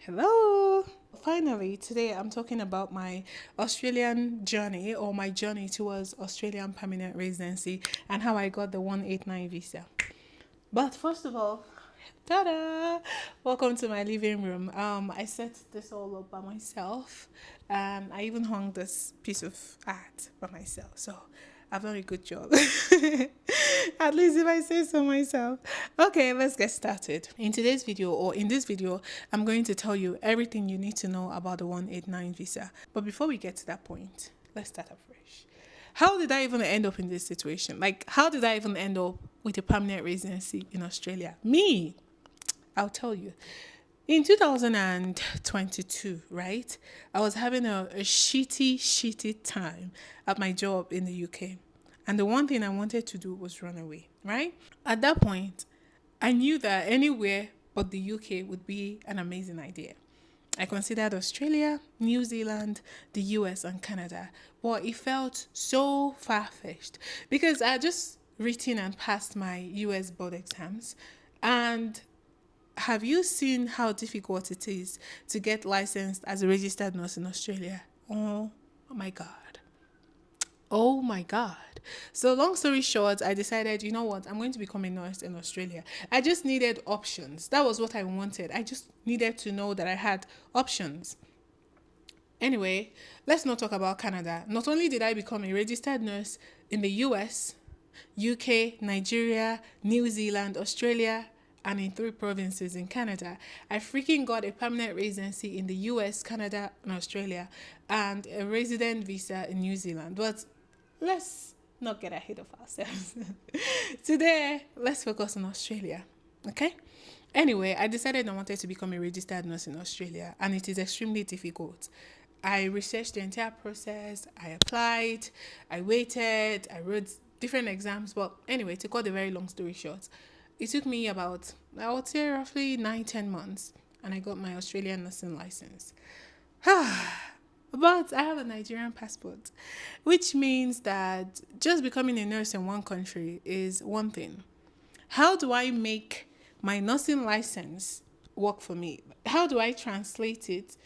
Hello. Finally, today I'm talking about my Australian journey or my journey towards Australian permanent residency and how I got the 189 visa. But first of all, ta-da! Welcome to my living room. I set this all up by myself. I even hung this piece of art by myself. So I've done a good job. At least if I say so myself. Okay, let's get started. In today's video, or in this video, I'm going to tell you everything you need to know about the 189 visa. But before we get to that point, let's start afresh. How did I even end up in this situation? Like, how did I even end up with a permanent residency in Australia? Me, I'll tell you. In 2022, right, I was having a shitty time at my job in the UK. And the one thing I wanted to do was run away, right? At that point, I knew that anywhere but the UK would be an amazing idea. I considered Australia, New Zealand, the US, and Canada, but it felt so far fetched because I had just written and passed my US board exams. And have you seen how difficult it is to get licensed as a registered nurse in Australia? Oh my God. Oh my God. So, long story short, I decided, you know what, I'm going to become a nurse in Australia. I just needed options. That was what I wanted. I just needed to know that I had options. Anyway, let's not talk about Canada. Not only did I become a registered nurse in the US, UK, Nigeria, New Zealand, Australia, and in 3 provinces in Canada, I freaking got a permanent residency in the US, Canada, and Australia, and a resident visa in New Zealand. But let's not get ahead of ourselves. Today, let's focus on Australia. Okay? Anyway, I decided I wanted to become a registered nurse in Australia, and it is extremely difficult. I researched the entire process, I applied, I waited, I wrote different exams. But anyway, to cut a very long story short, it took me about, I would say, roughly 9-10 months, and I got my Australian nursing license. But I have a Nigerian passport, which means that just becoming a nurse in one country is one thing. How do I make my nursing license work for me? How do I translate it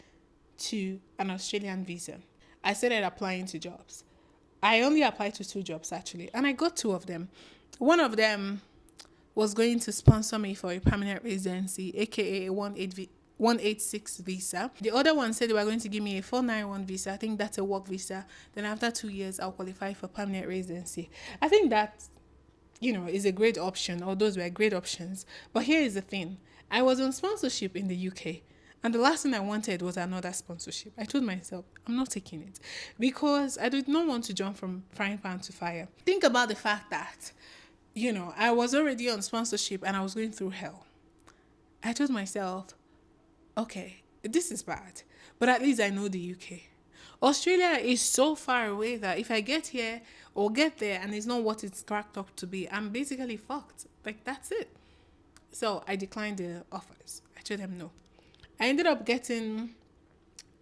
to an Australian visa? I started applying to jobs. I only applied to 2 jobs actually, and I got 2 of them. One of them was going to sponsor me for a permanent residency, aka a 186 visa. The other one said they were going to give me a 491 visa. I think that's a work visa. Then after 2 years, I'll qualify for permanent residency. I think that, is a great option, or those were great options. But here is the thing. I was on sponsorship in the UK. And the last thing I wanted was another sponsorship. I told myself, I'm not taking it. Because I did not want to jump from frying pan to fire. Think about the fact that, I was already on sponsorship and I was going through hell. I told myself, okay, this is bad, but at least I know the UK. Australia is so far away that if I get here or get there and it's not what it's cracked up to be, I'm basically fucked. Like, that's it. So I declined the offers. I told them no. I ended up getting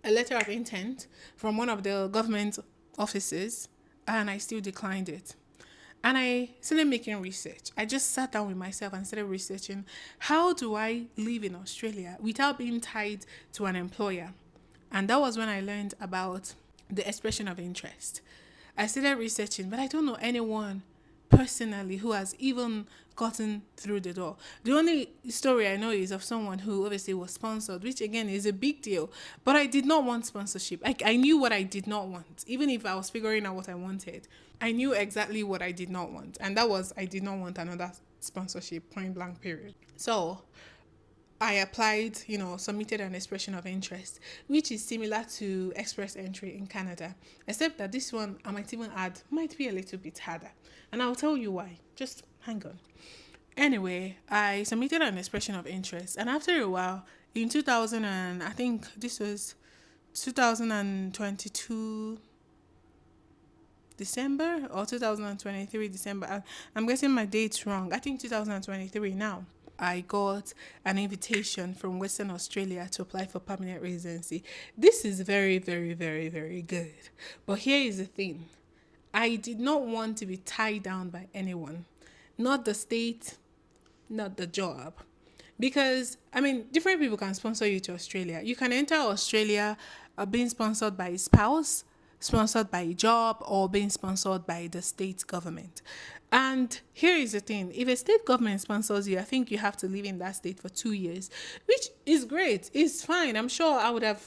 a letter of intent from one of the government offices, and I still declined it. And I started making research. I just sat down with myself and started researching, how do I live in Australia without being tied to an employer? And that was when I learned about the expression of interest. I started researching, but I don't know anyone personally who has even gotten through the door. The only story I know is of someone who obviously was sponsored, which again is a big deal. But I did not want sponsorship. I knew what I did not want. Even if I was figuring out what I wanted, I knew exactly what I did not want. And that was, I did not want another sponsorship, point blank period. So I applied, submitted an expression of interest, which is similar to express entry in Canada, except that this one I might even add might be a little bit harder. And I'll tell you why. Just hang on. Anyway, I submitted an expression of interest, and after a while, in 2000, and I think this was 2022 December or 2023 December. I'm getting my dates wrong. I think 2023 now. I got an invitation from Western Australia to apply for permanent residency. This is very, very, very, very good. But here is the thing. I did not want to be tied down by anyone. Not the state, not the job. Because I mean, different people can sponsor you to Australia. You can enter Australia being sponsored by a spouse, sponsored by a job, or being sponsored by the state government. And here is the thing: if a state government sponsors you, I think you have to live in that state for 2 years, which is great. It's fine. I'm sure I would have,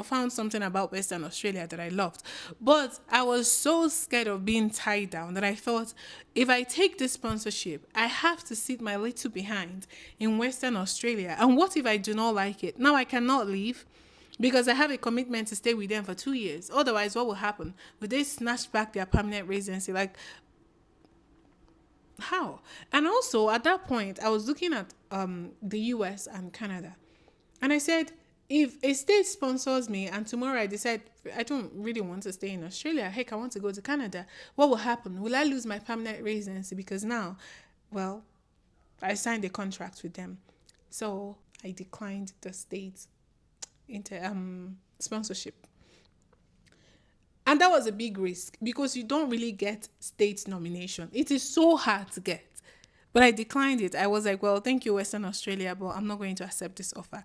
found something about Western Australia that I loved. But I was so scared of being tied down that I thought, if I take this sponsorship, I have to sit my little behind in Western Australia. And what if I do not like it? Now I cannot leave because I have a commitment to stay with them for 2 years. Otherwise, what will happen? Would they snatch back their permanent residency? Like, how? And also, at that point, I was looking at the US and Canada. And I said, if a state sponsors me and tomorrow I decide I don't really want to stay in Australia, heck, I want to go to Canada, what will happen? Will I lose my permanent residency? Because now, well, I signed a contract with them. So I declined the state sponsorship. And that was a big risk because you don't really get state nomination. It is so hard to get. But I declined it. I was like, well, thank you, Western Australia, but I'm not going to accept this offer.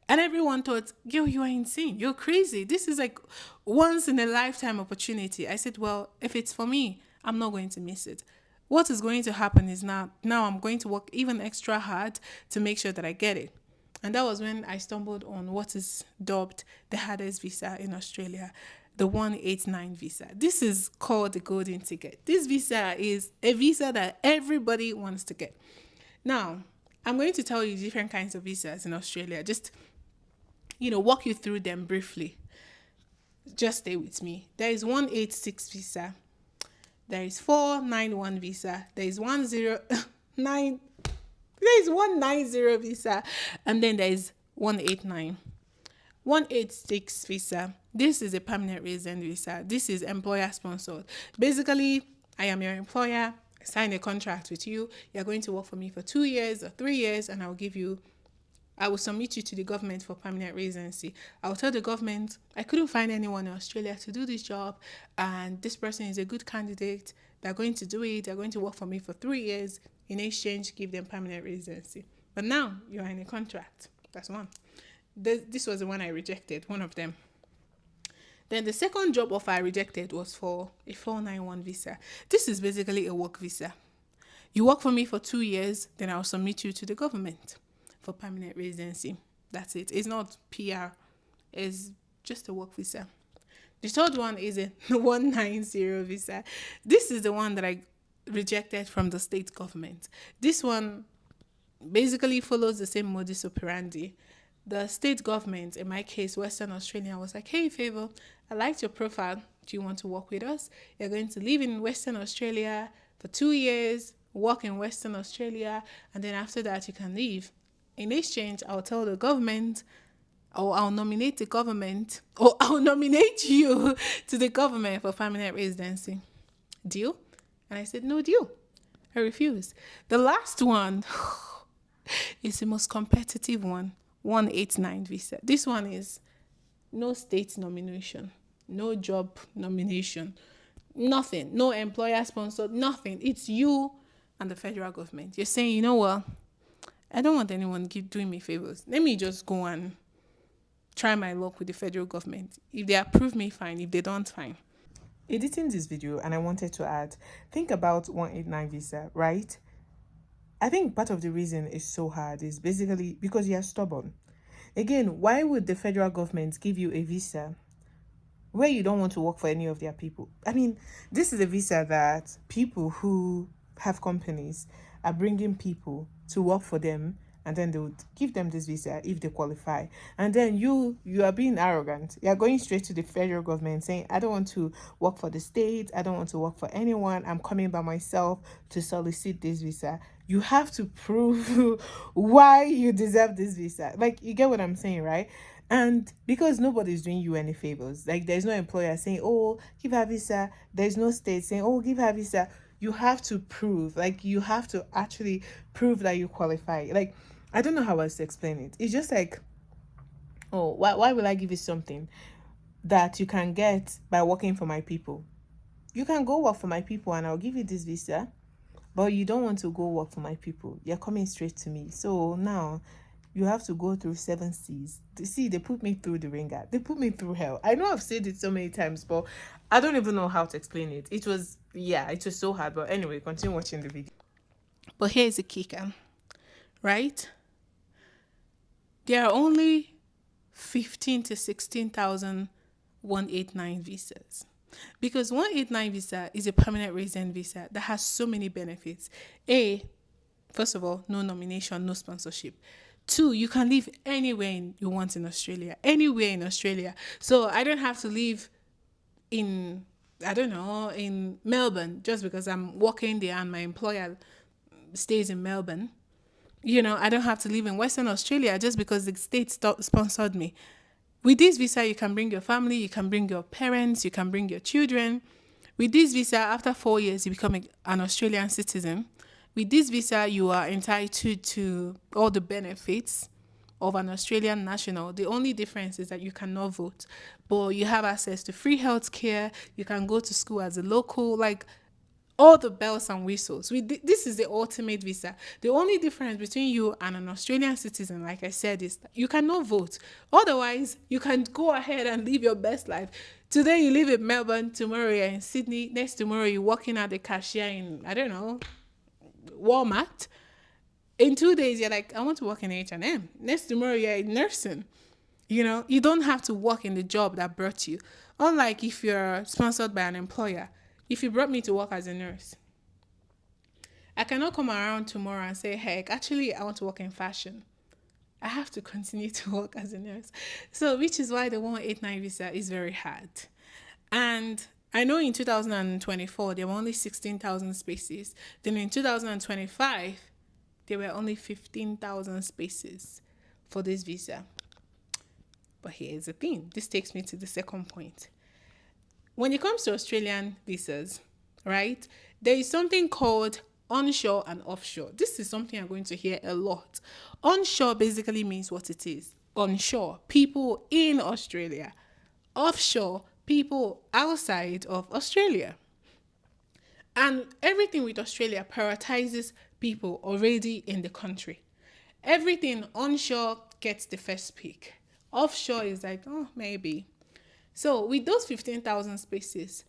And everyone thought, yo, you are insane. You're crazy. This is like once in a lifetime opportunity. I said, well, if it's for me, I'm not going to miss it. What is going to happen is now I'm going to work even extra hard to make sure that I get it. And that was when I stumbled on what is dubbed the hardest visa in Australia, the 189 visa. This is called the golden ticket. This visa is a visa that everybody wants to get. Now, I'm going to tell you different kinds of visas in Australia. Just, walk you through them briefly. Just stay with me. There is 186 visa. There is 491 visa. There is 109. There is 190 visa. And then there is 189. 186 visa. This is a permanent resident visa. This is employer sponsored. Basically, I am your employer. I sign a contract with you. You're going to work for me for 2 years or 3 years, and I will submit you to the government for permanent residency. I will tell the government I couldn't find anyone in Australia to do this job, and this person is a good candidate. They're going to do it. They're going to work for me for 3 years. In exchange, give them permanent residency. But now you are in a contract. That's one. This was the one I rejected, one of them. Then the second job offer I rejected was for a 491 visa. This is basically a work visa. You work for me for 2 years, then I'll submit you to the government for permanent residency. That's it. It's not PR. It's just a work visa. The third one is a 190 visa. This is the one that I rejected from the state government. This one basically follows the same modus operandi. The state government, in my case, Western Australia, was like, hey, Favor, I liked your profile. Do you want to work with us? You're going to live in Western Australia for 2 years, work in Western Australia, and then after that, you can leave. In exchange, I'll tell the government, or I'll nominate the government, or I'll nominate you to the government for permanent residency. Deal? And I said, no deal. I refused. The last one is the most competitive one. 189 visa. This one is no state nomination, no job nomination, nothing, no employer sponsored, nothing. It's you and the federal government. You're saying, you know what? I don't want anyone doing me favors. Let me just go and try my luck with the federal government. If they approve me, fine. If they don't, fine. Editing this video, and I wanted to add, think about 189 visa, right? I think part of the reason it's so hard is basically because you're stubborn. Again, why would the federal government give you a visa where you don't want to work for any of their people? I mean, this is a visa that people who have companies are bringing people to work for them, and then they would give them this visa if they qualify. And then you are being arrogant. You're going straight to the federal government saying, I don't want to work for the state. I don't want to work for anyone. I'm coming by myself to solicit this visa. You have to prove why you deserve this visa. Like, you get what I'm saying, right? And because nobody's doing you any favors, like there's no employer saying, oh, give her visa. There's no state saying, oh, give her visa. You have to prove, like you have to actually prove that you qualify. Like, I don't know how else to explain it. It's just like, oh, why will I give you something that you can get by working for my people? You can go work for my people and I'll give you this visa, but you don't want to go work for my people. You're coming straight to me. So now you have to go through 7 seas. See, they put me through the ringer. They put me through hell. I know I've said it so many times, but I don't even know how to explain it. It was, yeah, it was so hard. But anyway, continue watching the video. But here's the kicker, right? There are only 15 to 16,000 189 visas. Because 189 visa is a permanent resident visa that has so many benefits. First of all, no nomination, no sponsorship. Two, you can live anywhere you want in Australia, anywhere in Australia. So I don't have to live in, I don't know, in Melbourne just because I'm working there and my employer stays in Melbourne. I don't have to live in Western Australia just because the state sponsored me. With this visa, you can bring your family, you can bring your parents, you can bring your children. With this visa, after 4 years, you become an Australian citizen. With this visa, you are entitled to all the benefits of an Australian national. The only difference is that you cannot vote, but you have access to free health care. You can go to school as a local, like all the bells and whistles. This is the ultimate visa. The only difference between you and an Australian citizen, like I said, is that you cannot vote. Otherwise, you can go ahead and live your best life. Today you live in Melbourne, tomorrow you're in Sydney, next tomorrow you're working at the cashier in, I don't know, Walmart. In 2 days, you're like, I want to work in H&M. Next tomorrow, you're in nursing. You don't have to work in the job that brought you. Unlike if you're sponsored by an employer. If you brought me to work as a nurse, I cannot come around tomorrow and say, heck, actually, I want to work in fashion. I have to continue to work as a nurse. So, which is why the 189 visa is very hard. And I know in 2024, there were only 16,000 spaces. Then in 2025, there were only 15,000 spaces for this visa. But here's the thing. This takes me to the second point. When it comes to Australian visas, right, there is something called onshore and offshore. This is something I'm going to hear a lot. Onshore basically means what it is. Onshore, people in Australia. Offshore, people outside of Australia. And everything with Australia prioritizes people already in the country. Everything onshore gets the first pick. Offshore is like, oh, maybe. So with those 15,000 spaces,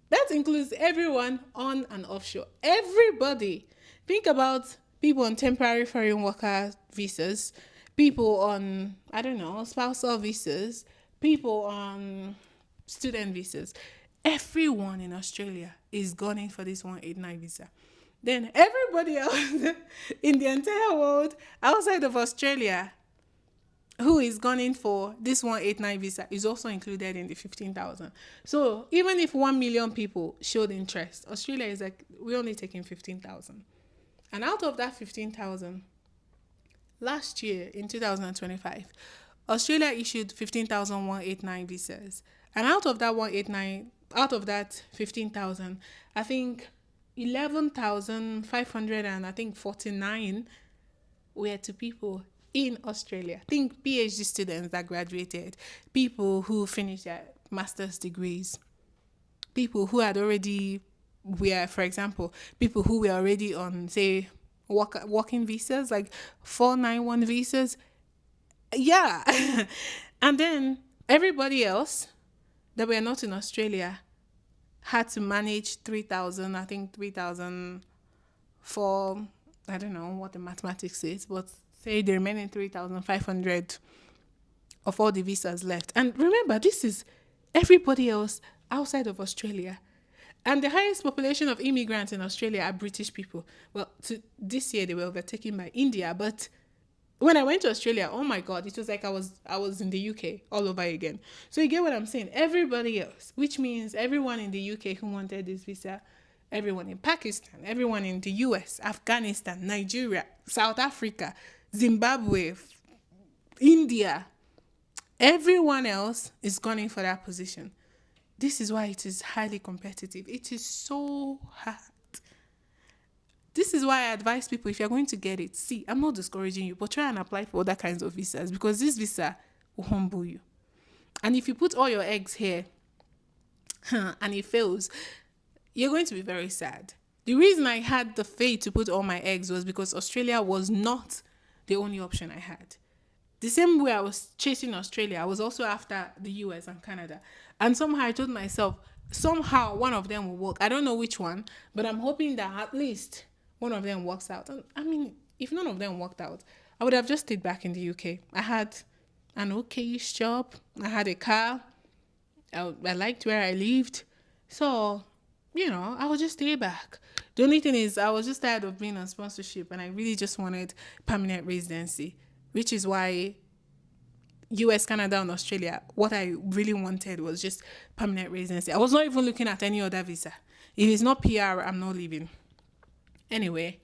that includes everyone on and offshore. Everybody. Think about people on temporary foreign worker visas, people on, I don't know, spousal visas, people on student visas. Everyone in Australia is gunning for this 189 visa. Then everybody else in the entire world outside of Australia who is gunning for this 189 visa is also included in the 15,000. So even if 1 million people showed interest, Australia is like, we're only taking 15,000. And out of that 15,000, last year in 2025, Australia issued 15,189 visas. And out of that 15,000, I think 11,500 and I think 49 were to people in Australia. Think PhD students that graduated, people who finished their master's degrees, people who had already for example, people who were already on, say, working visas, like 491 visas. Yeah. And then everybody else that were not in Australia had to manage 3,000, I think 3,000 for, I don't know what the mathematics is, but say the remaining 3,500 of all the visas left. And remember, this is everybody else outside of Australia. And the highest population of immigrants in Australia are British people. Well, this year they were overtaken by India, but when I went to Australia, oh my God, it was like I was in the UK all over again. So you get what I'm saying? Everybody else, which means everyone in the UK who wanted this visa, everyone in Pakistan, everyone in the US, Afghanistan, Nigeria, South Africa, Zimbabwe, India, everyone else is gunning for that position. This is why it is highly competitive. It is so hard. This is why I advise people, if you're going to get it, see, I'm not discouraging you, but try and apply for other kinds of visas because this visa will humble you. And if you put all your eggs here and it fails, you're going to be very sad. The reason I had the faith to put all my eggs was because Australia was not the only option I had. The same way I was chasing Australia, I was also after the US and Canada. And somehow I told myself, somehow one of them will work. I don't know which one, but I'm hoping that at least one of them works out. And I mean, if none of them worked out, I would have just stayed back in the UK. I had an okayish job, I had a car, I liked where I lived. So, I would just stay back. The only thing is, I was just tired of being on sponsorship and I really just wanted permanent residency, which is why US, Canada, and Australia, what I really wanted was just permanent residency. I was not even looking at any other visa. If it's not PR, I'm not leaving. Anyway,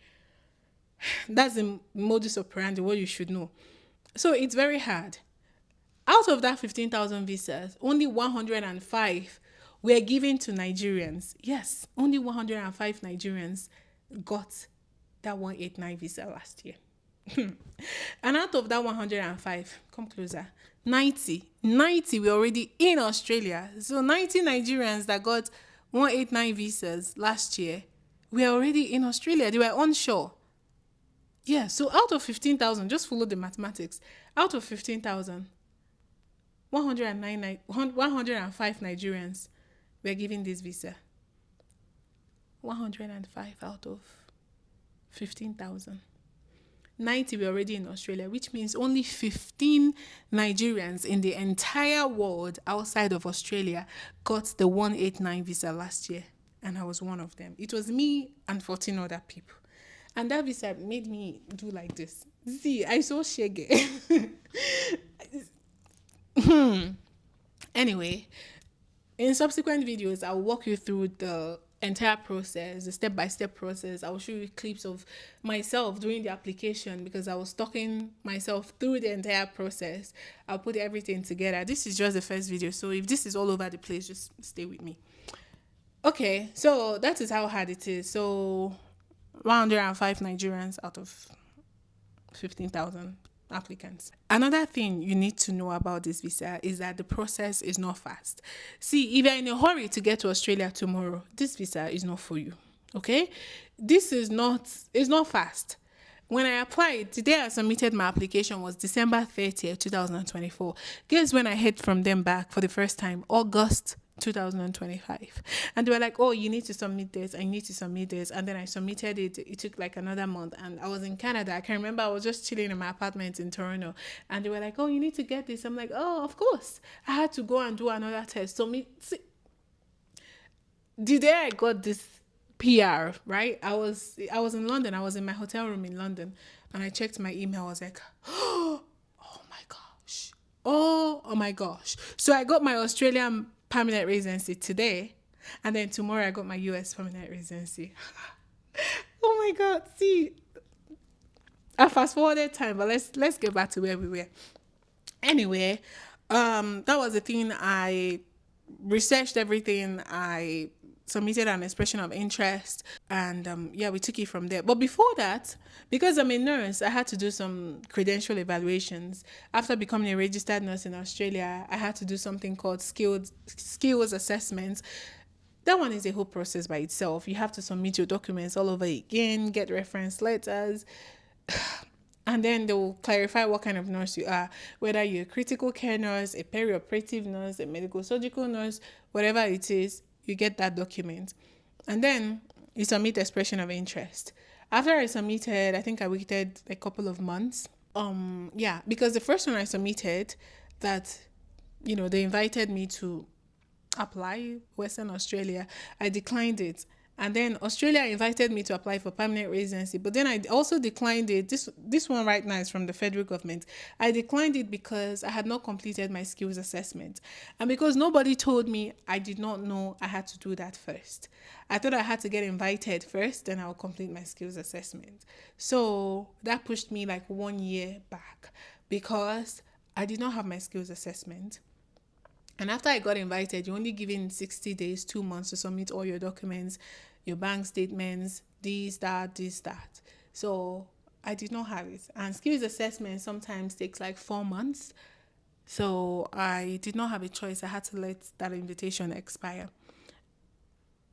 that's the modus operandi, what you should know. So it's very hard. Out of that 15,000 visas, only 105 were given to Nigerians. Yes, only 105 Nigerians got that 189 visa last year. And out of that 105, come closer, 90 were already in Australia. So 90 Nigerians that got 189 visas last year were already in Australia. They were onshore. Yeah, so out of 15,000, just follow the mathematics. Out of 15,000, 105 Nigerians were given this visa. 105 out of 15,000. 90 were already in Australia, which means only 15 Nigerians in the entire world outside of Australia got the 189 visa last year. And I was one of them. It was me and 14 other people. And that visa made me do like this. See, I saw shege. Anyway, in subsequent videos, I'll walk you through the entire process, the step-by-step process. I'll show you clips of myself doing the application because I was talking myself through the entire process. I'll put everything together. This is just the first video, so if this is all over the place, just stay with me. Okay, so that is how hard it is. So 105 Nigerians out of 15,000 applicants. Another thing you need to know about this visa is that the process is not fast. See, if you're in a hurry to get to Australia tomorrow, this visa is not for you. Okay? It's not fast. When I applied, the day I submitted my application was December 30th, 2024. Guess when I heard from them back for the first time? August 2025. And they were like, oh, you need to submit this, I need to submit this. And then I submitted it. It took like another month. And I was in Canada. I can remember I was just chilling in my apartment in Toronto. And they were like, oh, you need to get this. I'm like, oh, of course. I had to go and do another test. The day I got this PR, right? I was in London. I was in my hotel room in London. And I checked my email. I was like, oh my gosh. Oh my gosh. So I got my Australian permanent residency today, and then tomorrow I got my US permanent residency. Oh my god, see, I fast forwarded time, but let's get back to where we were. Anyway, that was the thing. I researched everything. I submitted an expression of interest, and we took it from there. But before that, because I'm a nurse, I had to do some credential evaluations. After becoming a registered nurse in Australia, I had to do something called skills assessments. That one is a whole process by itself. You have to submit your documents all over again, get reference letters, and then they will clarify what kind of nurse you are, whether you're a critical care nurse, a perioperative nurse, a medical surgical nurse, whatever it is. You get that document. And then you submit expression of interest. After I submitted, I think I waited a couple of months. Because the first one I submitted that, they invited me to apply Western Australia, I declined it. And then Australia invited me to apply for permanent residency, but then I also declined it. This one right now is from the federal government. I declined it because I had not completed my skills assessment. And because nobody told me, I did not know I had to do that first. I thought I had to get invited first, then I'll complete my skills assessment. So that pushed me like 1 year back because I did not have my skills assessment. And after I got invited, you're only given 60 days, 2 months to submit all your documents, your bank statements, this, that. So I did not have it. And skills assessment sometimes takes like 4 months. So I did not have a choice. I had to let that invitation expire.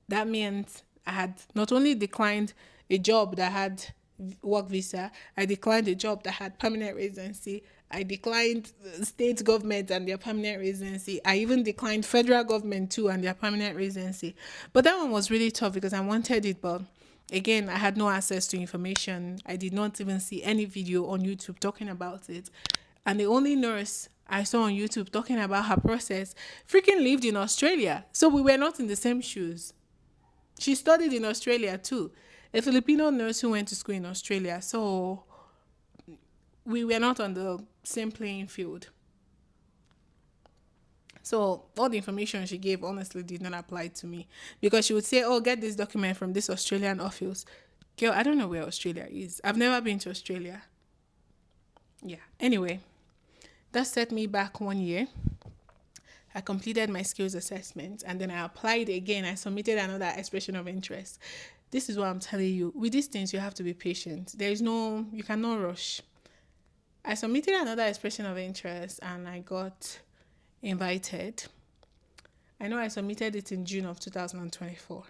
That meant I had not only declined a job that had work visa. I declined a job that had permanent residency. I declined state government and their permanent residency. I even declined federal government too and their permanent residency. But that one was really tough because I wanted it, but again, I had no access to information. I did not even see any video on YouTube talking about it. And the only nurse I saw on YouTube talking about her process freaking lived in Australia. So we were not in the same shoes. She studied in Australia too. A Filipino nurse who went to school in Australia. So we were not on the same playing field. So all the information she gave honestly did not apply to me because she would say, "Oh, get this document from this Australian office." Girl, I don't know where Australia is. I've never been to Australia. Yeah. Anyway, that set me back 1 year. I completed my skills assessment and then I applied again. I submitted another expression of interest. This is what I'm telling you. With these things, you have to be patient. There is no, you cannot rush. I submitted another expression of interest and I got invited. I know I submitted it in June of 2024.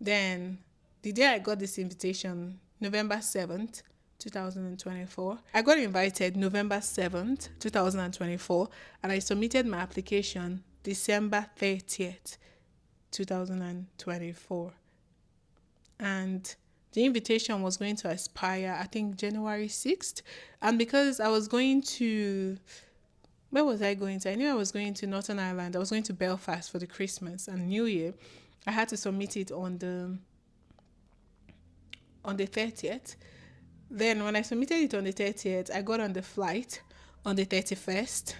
Then the day I got this invitation, November 7th, 2024. I got invited November 7th, 2024, and I submitted my application December 30th, 2024. And the invitation was going to expire, I think, January 6th. And because I was going to, where was I going to? I knew I was going to Northern Ireland. I was going to Belfast for the Christmas and New Year. I had to submit it on the 30th. Then when I submitted it on the 30th, I got on the flight on the 31st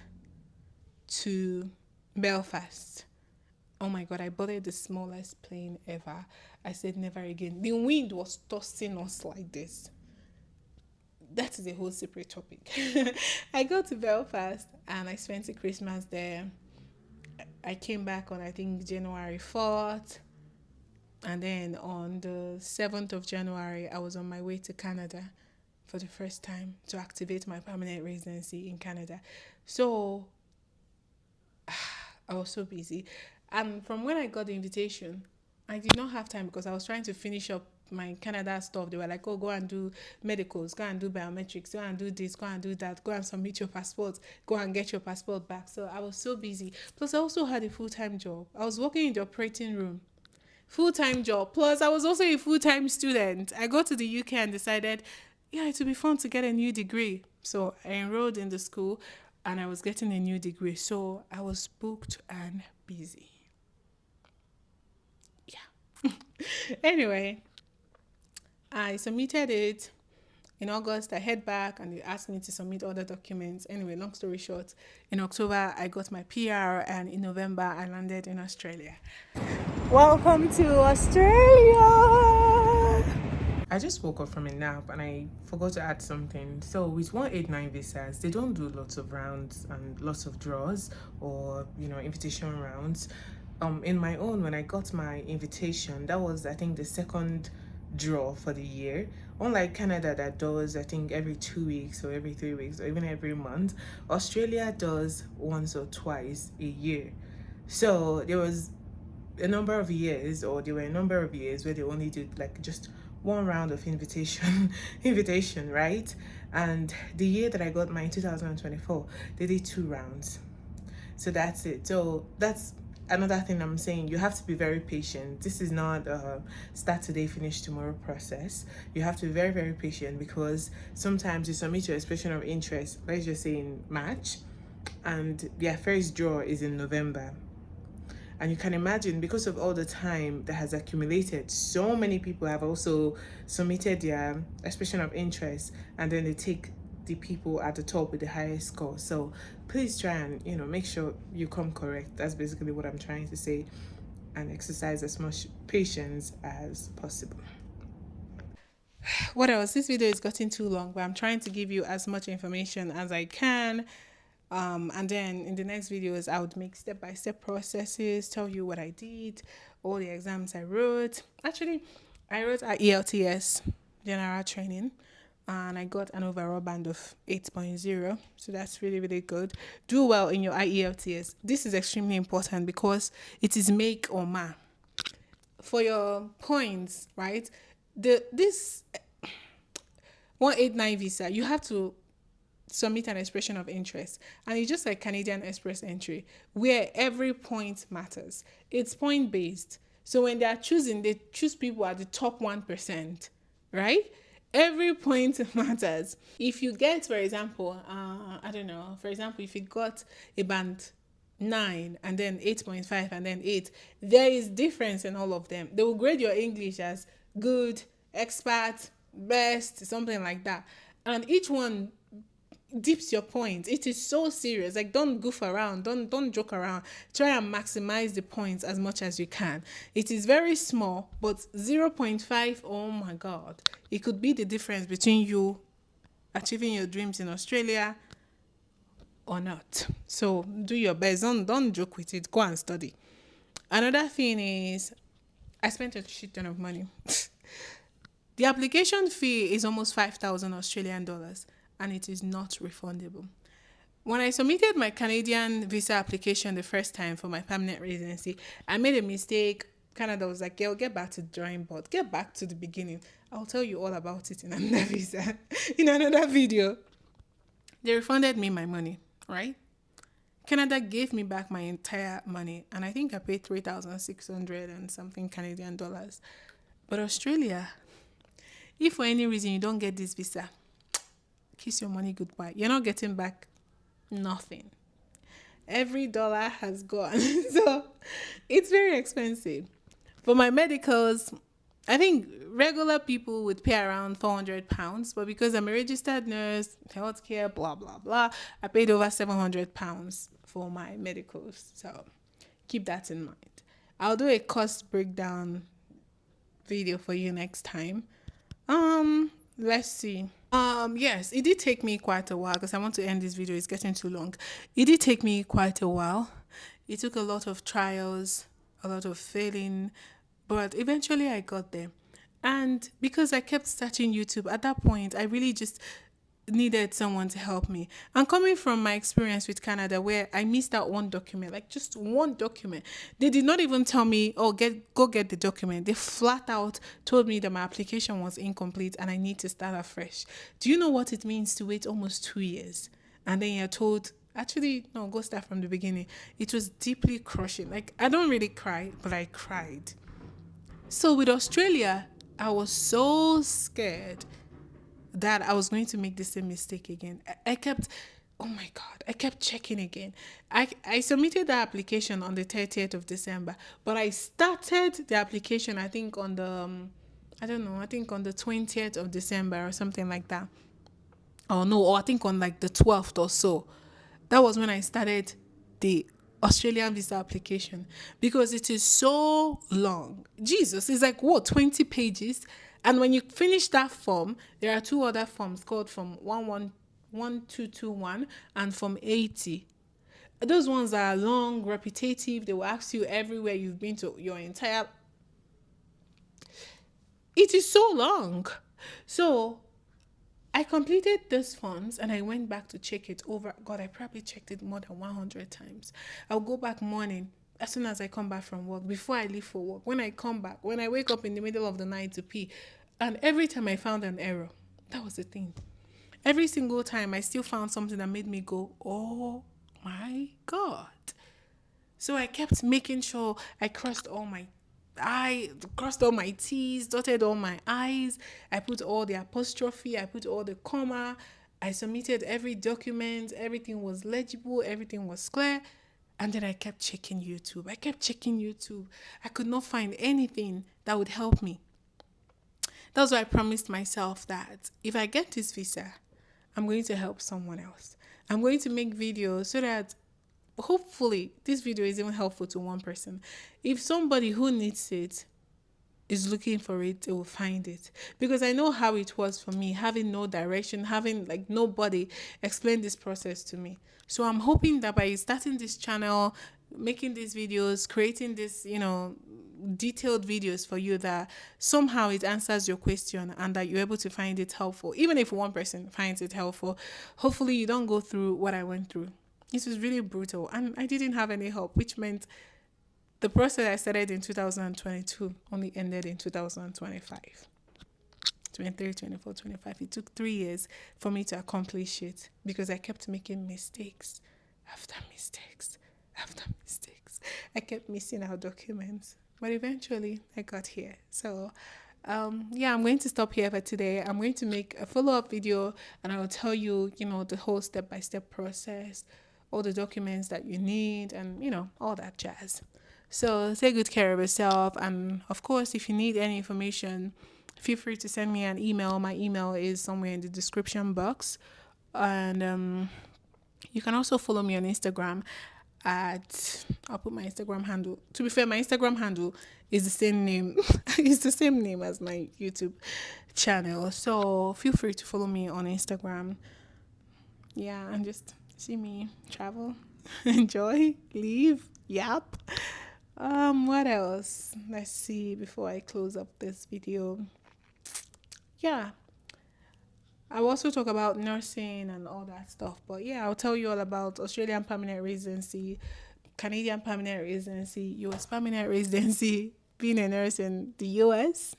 to Belfast. Oh my God, I boarded the smallest plane ever. I said never again. The wind was tossing us like this. That is a whole separate topic. I got to Belfast and I spent the Christmas there. I came back on, I think, January 4th. And then on the 7th of January, I was on my way to Canada for the first time to activate my permanent residency in Canada. So I was so busy. And from when I got the invitation, I did not have time because I was trying to finish up my Canada stuff. They were like, "Oh, go and do medicals, go and do biometrics, go and do this, go and do that, go and submit your passport, go and get your passport back." So I was so busy. Plus, I also had a full-time job. I was working in the operating room. Full-time job. Plus, I was also a full-time student. I got to the UK and decided, yeah, it would be fun to get a new degree. So I enrolled in the school and I was getting a new degree. So I was booked and busy. Yeah. Anyway, I submitted it in August. I head back and they asked me to submit other documents. Anyway, long story short, in October, I got my PR and in November, I landed in Australia. Welcome to Australia! I just woke up from a nap and I forgot to add something. So with 189 visas, they don't do lots of rounds and lots of draws or, invitation rounds. In my own, when I got my invitation, that was, I think, the second draw for the year. Unlike Canada that does, I think, every 2 weeks or every 3 weeks or even every month, Australia does once or twice a year. So there were a number of years where they only did like just one round of invitation, right? And the year that I got mine, 2024, they did 2 rounds. So that's it. So that's another thing I'm saying. You have to be very patient. This is not a start today, finish tomorrow process. You have to be very, very patient because sometimes you submit your expression of interest, let's just say in March, and their first draw is in November. And you can imagine, because of all the time that has accumulated, so many people have also submitted their expression of interest, and then they take the people at the top with the highest score. So please try and make sure you come correct. That's basically what I'm trying to say, and exercise as much patience as possible. What else? This video is getting too long, but I'm trying to give you as much information as I can. And then in the next videos, I would make step-by-step processes, tell you what I did, all the exams I wrote. Actually, I wrote at ELTS, general training, and I got an overall band of 8.0. So that's really, really good. Do well in your IELTS. This is extremely important because it is make or ma. For your points, right? 189 visa, you have to submit an expression of interest. And it's just like Canadian Express entry, where every point matters. It's point based. So when they are choosing, they choose people at the top 1%, right? Every point matters. If you get, for example, I don't know, for example, if you got a band 9 and then 8.5 and then 8, there is difference in all of them. They will grade your English as good, expert, best, something like that. And each one dips your point. It is so serious. Like, don't goof around, don't joke around. Try and maximize the points as much as you can. It is very small, but 0.5, oh my god, it could be the difference between you achieving your dreams in Australia or not. So do your best. Don't joke with it. Go and study. Another thing is, I spent a shit ton of money. The application fee is almost 5,000 Australian dollars, and it is not refundable. When I submitted my Canadian visa application the first time for my permanent residency, I made a mistake. Canada was like, "Girl, get back to the drawing board. Get back to the beginning. I'll tell you all about it in another visa, in another video." They refunded me my money, right? Canada gave me back my entire money, and I think I paid 3,600 and something Canadian dollars. But Australia, if for any reason you don't get this visa, kiss your money goodbye. You're not getting back nothing. Every dollar has gone. So it's very expensive. For my medicals, I think regular people would pay around £400, but because I'm a registered nurse, healthcare, blah, blah, blah, I paid over £700 for my medicals. So keep that in mind. I'll do a cost breakdown video for you next time. Let's see. Yes, it did take me quite a while because I want to end this video. It's getting too long. It did take me quite a while. It took a lot of trials, a lot of failing, but eventually I got there. And because I kept searching YouTube, at that point, I really just needed someone to help me. And coming from my experience with Canada, where I missed out one document, like just one document, they did not even tell me, "Oh, go get the document." They flat out told me that my application was incomplete and I need to start afresh. Do you know what it means to wait almost 2 years? And then you're told, actually, no, go start from the beginning. It was deeply crushing. Like, I don't really cry, but I cried. So with Australia, I was so scared that I was going to make the same mistake again. I kept, oh my God, I kept checking again. I submitted the application on the 30th of December, but I started the application, I think on the, I don't know, I think on the 20th of December or something like that. Oh no, or I think on like the 12th or so. That was when I started the Australian visa application because it is so long. Jesus, it's like what, 20 pages? And when you finish that form, there are two other forms called Form 1221 and Form 80. Those ones are long, repetitive. They will ask you everywhere you've been to your entire. It is so long. So I completed those forms and I went back to check it over. God, I probably checked it more than 100 times. I'll go back morning as soon as I come back from work, before I leave for work, when I come back, when I wake up in the middle of the night to pee. And every time I found an error, that was the thing. Every single time I still found something that made me go, oh my God. So I kept making sure I crossed all my T's, dotted all my I's. I put all the apostrophe, I put all the comma. I submitted every document. Everything was legible. Everything was clear. And then I kept checking YouTube. I could not find anything that would help me. That's why I promised myself that if I get this visa, I'm going to help someone else. I'm going to make videos so that hopefully this video is even helpful to one person. If somebody who needs it is looking for it, they will find it. Because I know how it was for me, having no direction, having like nobody explain this process to me. So I'm hoping that by starting this channel, making these videos, creating this, detailed videos for you, that somehow it answers your question and that you're able to find it helpful. Even if one person finds it helpful, hopefully you don't go through what I went through. This was really brutal and I didn't have any help, which meant the process I started in 2022 only ended in 2025. 23, 24, 25. It took 3 years for me to accomplish it because I kept making mistakes after mistakes after mistakes. I kept missing out documents, but eventually I got here. So, yeah, I'm going to stop here for today. I'm going to make a follow up video and I will tell you, the whole step by step process, all the documents that you need, and, all that jazz. So, take good care of yourself. And of course, if you need any information, feel free to send me an email. My email is somewhere in the description box. And you can also follow me on Instagram at I'll put my Instagram handle. To be fair, my Instagram handle is the same name. It's the same name as my YouTube channel. So feel free to follow me on Instagram. Yeah, and just see me travel, enjoy, leave. Yep. What else? Let's see before I close up this video. Yeah, I'll also talk about nursing and all that stuff. But yeah, I'll tell you all about Australian permanent residency, Canadian permanent residency, US permanent residency, being a nurse in the US,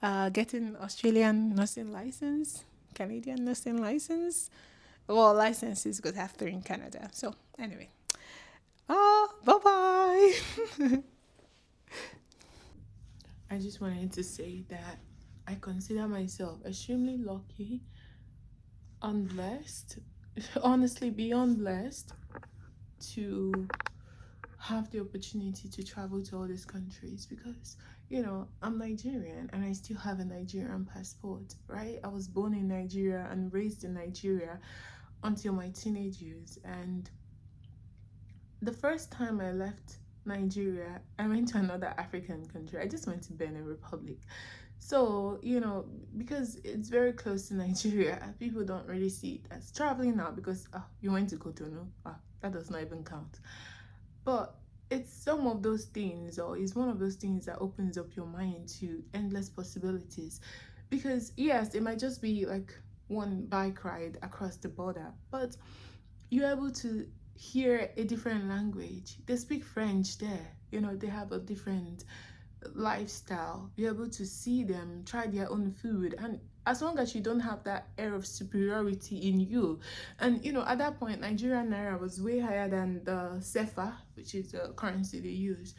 getting Australian nursing license, Canadian nursing license. Well, licenses because I have 3 in Canada. So anyway, bye bye. I just wanted to say that I consider myself extremely lucky and blessed, honestly, beyond blessed, to have the opportunity to travel to all these countries because, I'm Nigerian and I still have a Nigerian passport, right? I was born in Nigeria and raised in Nigeria until my teenage years. And the first time I left Nigeria, I went to another African country. I just went to Benin Republic. So, because it's very close to Nigeria, people don't really see it as traveling now because you went to Cotonou. That does not even count. But it's some of those things, or it's one of those things that opens up your mind to endless possibilities. Because, yes, it might just be like one bike ride across the border, but you're able to hear a different language. They speak French there. They have a different lifestyle. You're able to see them, try their own food, and as long as you don't have that air of superiority in you. And at that point, Nigerian naira was way higher than the CFA, which is the currency they use.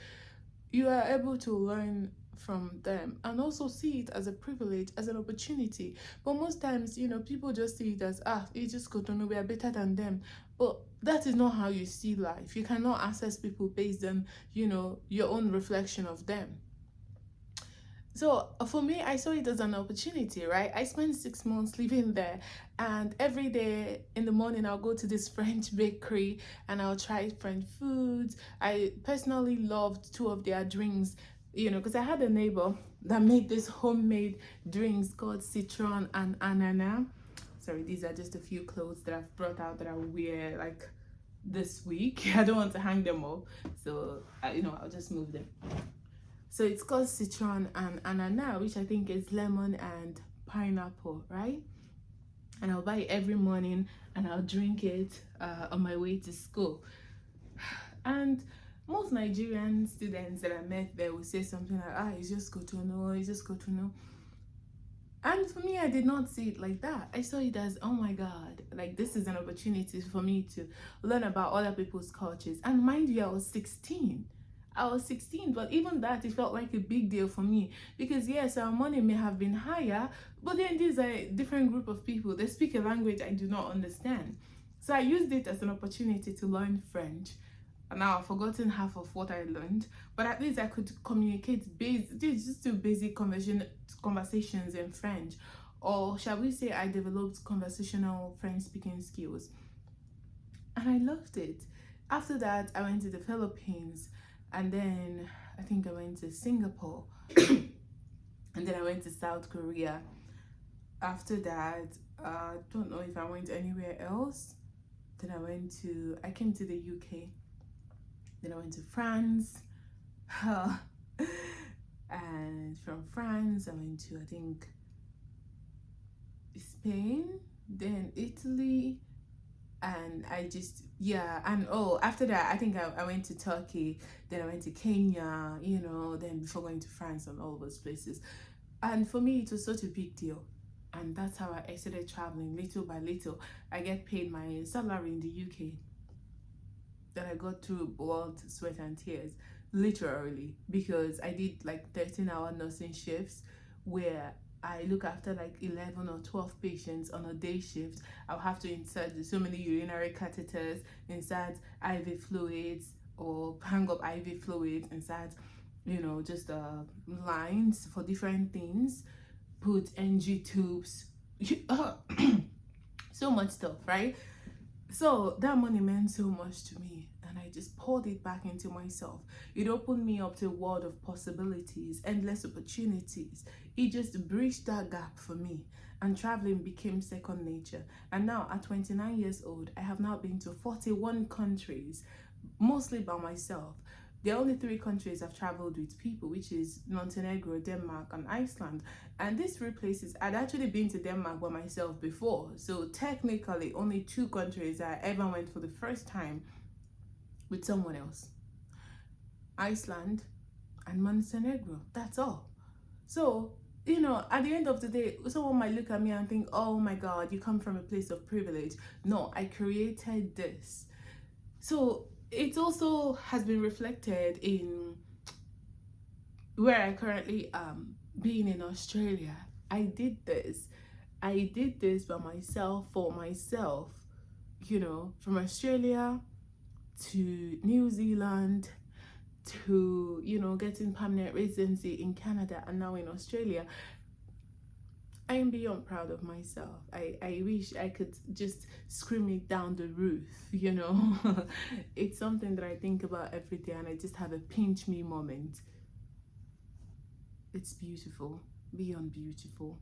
You are able to learn from them and also see it as a privilege, as an opportunity. But most times, people just see it as you just go to know we are better than them. But that is not how you see life. You cannot assess people based on your own reflection of them. So for me, I saw it as an opportunity, right? I spent 6 months living there, and every day in the morning I'll go to this French bakery and I'll try French foods. I personally loved 2 of their drinks, because I had a neighbor that made this homemade drinks called Citron and Ananas. Sorry, these are just a few clothes that I've brought out that I will wear like this week. I don't want to hang them up, so I'll just move them. So it's called Citron and Ananas, which I think is lemon and pineapple, right? And I'll buy it every morning and I'll drink it on my way to school. And most Nigerian students that I met there will say something like, it's just Cotonou, it's just Cotonou. And for me, I did not see it like that. I saw it as, oh my God, like this is an opportunity for me to learn about other people's cultures. And mind you, I was 16, but even that, it felt like a big deal for me because yes, our money may have been higher, but then these are a different group of people. They speak a language I do not understand. So I used it as an opportunity to learn French. And now I've forgotten half of what I learned, but at least I could communicate just do basic conversations in French. Or shall we say I developed conversational French speaking skills. And I loved it. After that, I went to the Philippines. And then I think I went to Singapore. And then I went to South Korea. After that, I don't know if I went anywhere else. Then I came to the UK. Then I went to France. And from France, I went to, I think, Spain, then Italy. And after that, I think I went to Turkey, then I went to Kenya, then before going to France and all those places. And for me, it was such a big deal. And that's how I started traveling little by little. I get paid my salary in the UK that I got through blood, sweat, and tears, literally, because I did like 13-hour nursing shifts where I look after like 11 or 12 patients on a day shift. I'll have to insert so many urinary catheters, insert IV fluids, or hang up IV fluids, insert, just lines for different things, put NG tubes, so much stuff, right? So that money meant so much to me, and I just poured it back into myself. It opened me up to a world of possibilities, endless opportunities. It just bridged that gap for me, and traveling became second nature. And now, at 29 years old, I have now been to 41 countries, mostly by myself. The only three countries I've traveled with people, which is Montenegro, Denmark, and Iceland. And these three places, I'd actually been to Denmark by myself before. So technically, only two countries I ever went for the first time with someone else: Iceland and Montenegro. That's all. So, at the end of the day, someone might look at me and think, oh my God, you come from a place of privilege. No, I created this. So it also has been reflected in where I currently am, being in Australia. I did this. I did this by myself, for myself, from Australia to New Zealand to, getting permanent residency in Canada and now in Australia. I am beyond proud of myself. I wish I could just scream it down the roof, It's something that I think about every day, and I just have a pinch me moment. It's beautiful, beyond beautiful.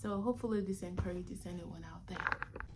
So hopefully this encourages anyone out there.